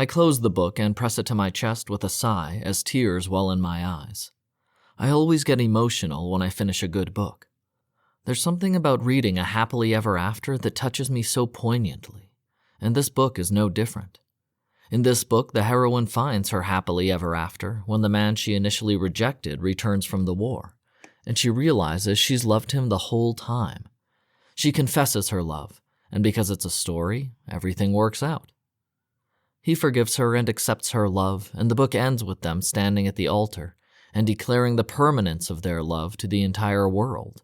I close the book and press it to my chest with a sigh as tears well in my eyes. I always get emotional when I finish a good book. There's something about reading a happily ever after that touches me so poignantly, and this book is no different. In this book, the heroine finds her happily ever after when the man she initially rejected returns from the war, and she realizes she's loved him the whole time. She confesses her love, and because it's a story, everything works out. He forgives her and accepts her love, and the book ends with them standing at the altar and declaring the permanence of their love to the entire world.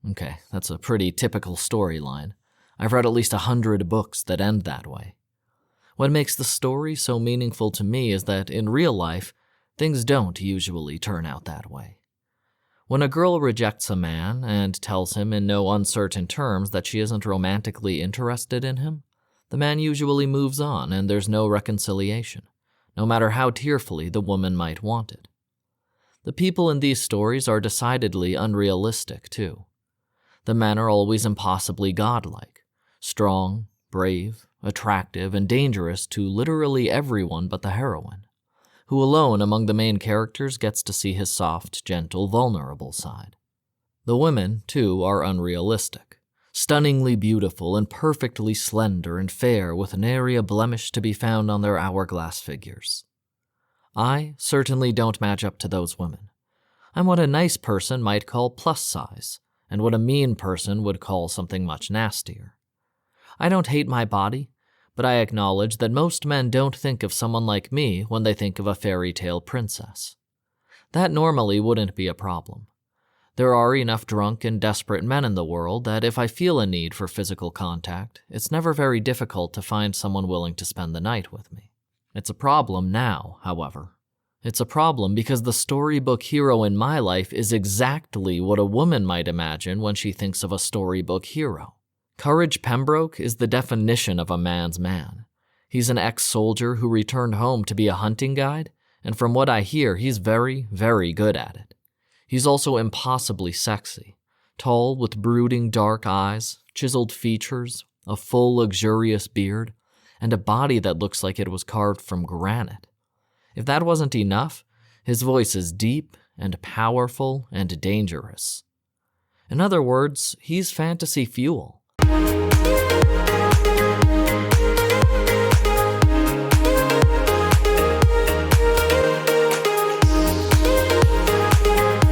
Okay, that's a pretty typical storyline. I've read at least 100 books that end that way. What makes the story so meaningful to me is that in real life, things don't usually turn out that way. When a girl rejects a man and tells him in no uncertain terms that she isn't romantically interested in him, the man usually moves on and there's no reconciliation, no matter how tearfully the woman might want it. The people in these stories are decidedly unrealistic, too. The men are always impossibly godlike, strong, brave, attractive, and dangerous to literally everyone but the heroine, who alone among the main characters gets to see his soft, gentle, vulnerable side. The women, too, are unrealistic, stunningly beautiful and perfectly slender and fair with nary a blemish to be found on their hourglass figures. I certainly don't match up to those women. I'm what a nice person might call plus size, and what a mean person would call something much nastier. I don't hate my body, but I acknowledge that most men don't think of someone like me when they think of a fairy tale princess. That normally wouldn't be a problem. There are enough drunk and desperate men in the world that if I feel a need for physical contact, it's never very difficult to find someone willing to spend the night with me. It's a problem now, however. It's a problem because the storybook hero in my life is exactly what a woman might imagine when she thinks of a storybook hero. Courage Pembroke is the definition of a man's man. He's an ex-soldier who returned home to be a hunting guide, and from what I hear, he's very, very good at it. He's also impossibly sexy, tall with brooding dark eyes, chiseled features, a full luxurious beard, and a body that looks like it was carved from granite. If that wasn't enough, his voice is deep and powerful and dangerous. In other words, he's fantasy fuel.